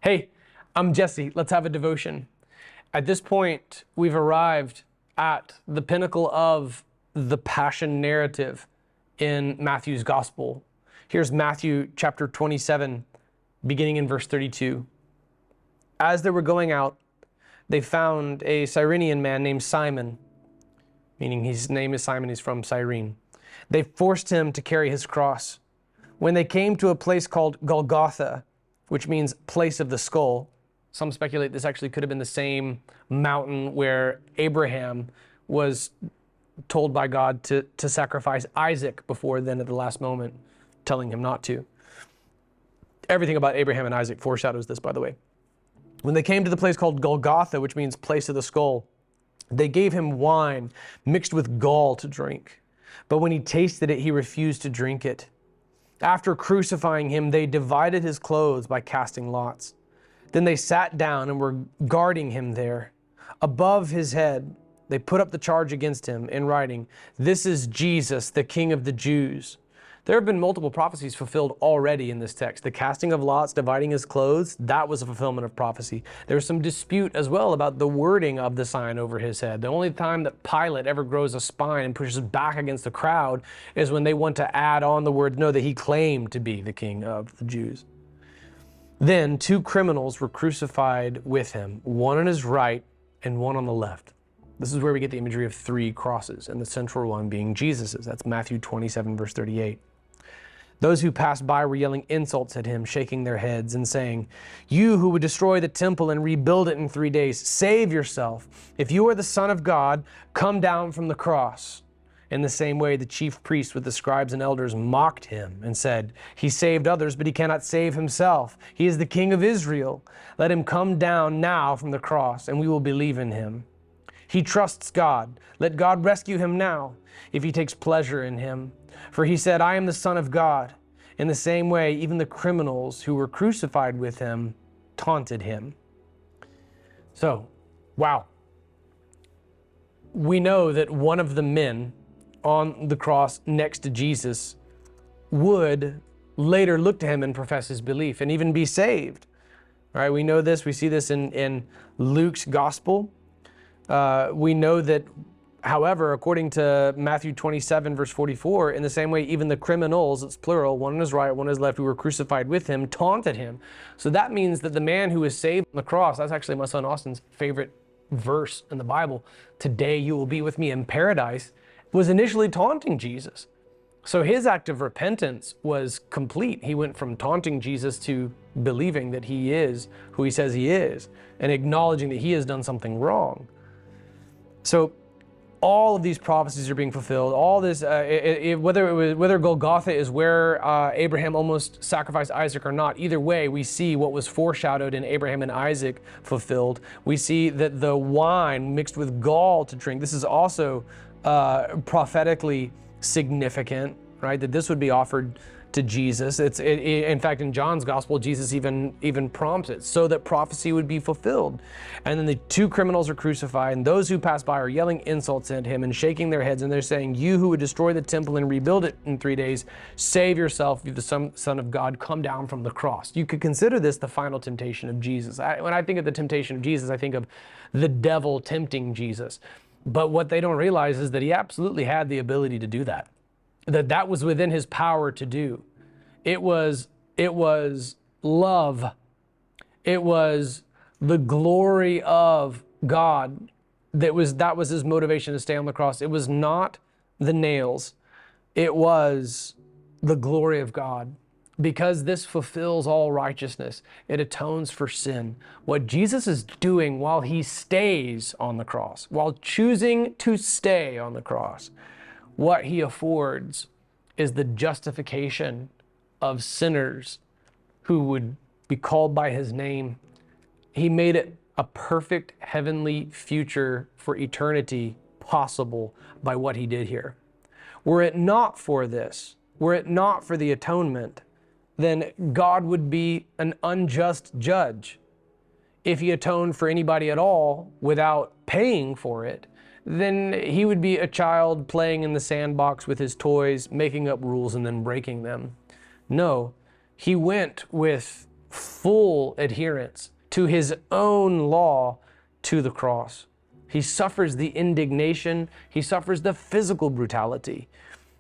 Hey, I'm Jesse. Let's have a devotion. At this point, we've arrived at the pinnacle of the passion narrative in Matthew's gospel. Here's Matthew chapter 27, beginning in verse 32. As they were going out, they found a Cyrenian man named Simon, meaning his name is Simon, he's from Cyrene. They forced him to carry his cross. When they came to a place called Golgotha, which means place of the skull, some speculate this actually could have been the same mountain where Abraham was told by God to sacrifice Isaac before then at the last moment, telling him not to. Everything about Abraham and Isaac foreshadows this, by the way. When they came to the place called Golgotha, which means place of the skull, they gave him wine mixed with gall to drink. But when he tasted it, he refused to drink it. After crucifying him, they divided his clothes by casting lots. Then they sat down and were guarding him there. Above his head, they put up the charge against him in writing, "This is Jesus, the King of the Jews." There have been multiple prophecies fulfilled already in this text. The casting of lots, dividing his clothes, that was a fulfillment of prophecy. There's some dispute as well about the wording of the sign over his head. The only time that Pilate ever grows a spine and pushes back against the crowd is when they want to add on the word, no, that he claimed to be the King of the Jews. Then 2 criminals were crucified with him, one on his right and one on the left. This is where we get the imagery of 3 crosses, and the central one being Jesus's. That's Matthew 27, verse 38. Those who passed by were yelling insults at him, shaking their heads and saying, "You who would destroy the temple and rebuild it in 3 days, save yourself. If you are the Son of God, come down from the cross." In the same way, the chief priests with the scribes and elders mocked him and said, "He saved others, but he cannot save himself. He is the King of Israel. Let him come down now from the cross, and we will believe in him. He trusts God. Let God rescue him now, if he takes pleasure in him. For he said, 'I am the Son of God.'" In the same way, even the criminals who were crucified with him taunted him. So, wow. We know that one of the men on the cross next to Jesus would later look to him and profess his belief and even be saved. All right, we know this. We see this in Luke's gospel. We know that, however, according to Matthew 27, verse 44, in the same way, even the criminals, it's plural, one on his right, one on his left, who were crucified with him, taunted him. So that means that the man who was saved on the cross, that's actually my son Austin's favorite verse in the Bible, "Today you will be with me in paradise," was initially taunting Jesus. So his act of repentance was complete. He went from taunting Jesus to believing that he is who he says he is and acknowledging that he has done something wrong. So all of these prophecies are being fulfilled. All this, whether Golgotha is where Abraham almost sacrificed Isaac or not, either way, we see what was foreshadowed in Abraham and Isaac fulfilled. We see that the wine mixed with gall to drink, this is also prophetically significant, right? That this would be offered to Jesus. In fact, in John's gospel, Jesus even prompts it so that prophecy would be fulfilled. And then the 2 criminals are crucified, and those who pass by are yelling insults at him and shaking their heads, and they're saying, "You who would destroy the temple and rebuild it in 3 days, save yourself. You're the Son of God. Come down from the cross." You could consider this the final temptation of Jesus. When I think of the temptation of Jesus, I think of the devil tempting Jesus. But what they don't realize is that he absolutely had the ability to do that. That was within his power to do. It was love. It was the glory of God that was his motivation to stay on the cross. It was not the nails. It was the glory of God. Because this fulfills all righteousness, it atones for sin. What Jesus is doing while he stays on the cross, while choosing to stay on the cross, what he affords is the justification of sinners who would be called by his name. He made it a perfect heavenly future for eternity possible by what he did here. Were it not for this, were it not for the atonement, then God would be an unjust judge. If he atoned for anybody at all without paying for it, then he would be a child playing in the sandbox with his toys, making up rules and then breaking them. No, he went with full adherence to his own law to the cross. He suffers the indignation. He suffers the physical brutality.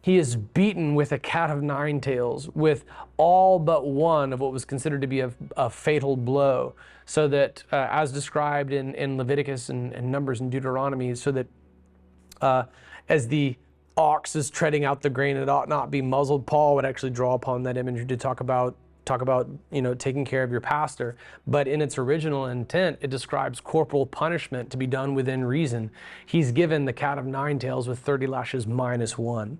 He is beaten with a cat of nine tails, with all but one of what was considered to be a fatal blow, so that, as described in Leviticus and Numbers and Deuteronomy, so that as the ox is treading out the grain, it ought not be muzzled. Paul would actually draw upon that imagery to talk about taking care of your pastor. But in its original intent, it describes corporal punishment to be done within reason. He's given the cat of nine tails with 30 lashes minus one.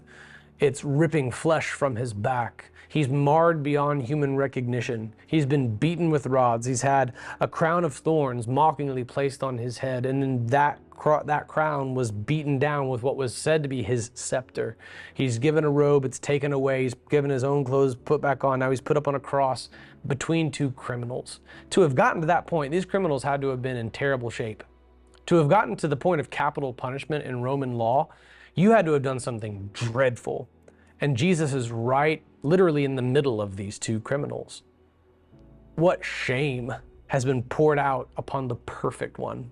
It's ripping flesh from his back. He's marred beyond human recognition. He's been beaten with rods. He's had a crown of thorns mockingly placed on his head, and then that crown was beaten down with what was said to be his scepter. He's given a robe, it's taken away. He's given his own clothes, put back on. Now he's put up on a cross between two criminals. To have gotten to that point, these criminals had to have been in terrible shape. To have gotten to the point of capital punishment in Roman law, you had to have done something dreadful. And Jesus is right, literally in the middle of these two criminals. What shame has been poured out upon the perfect one,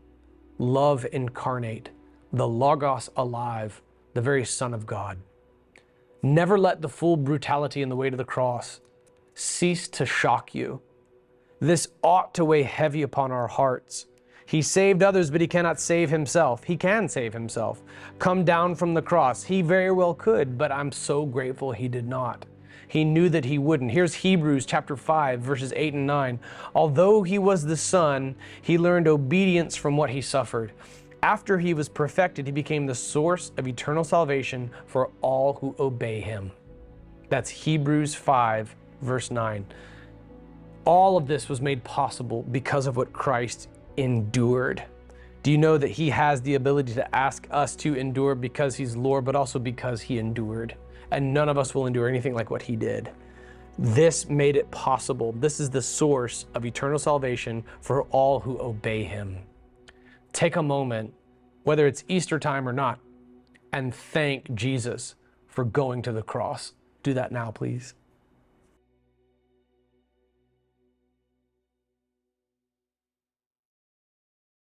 love incarnate, the Logos alive, the very Son of God. Never let the full brutality in the way to the cross cease to shock you. This ought to weigh heavy upon our hearts. He saved others, but he cannot save himself. He can save himself. Come down from the cross. He very well could, but I'm so grateful he did not. He knew that he wouldn't. Here's Hebrews chapter 5, verses 8 and 9. Although he was the Son, he learned obedience from what he suffered. After he was perfected, he became the source of eternal salvation for all who obey him. That's Hebrews 5, verse 9. All of this was made possible because of what Christ endured. Do you know that he has the ability to ask us to endure because he's Lord, but also because he endured? And none of us will endure anything like what he did. This made it possible. This is the source of eternal salvation for all who obey him. Take a moment, whether it's Easter time or not, and thank Jesus for going to the cross. Do that now, please.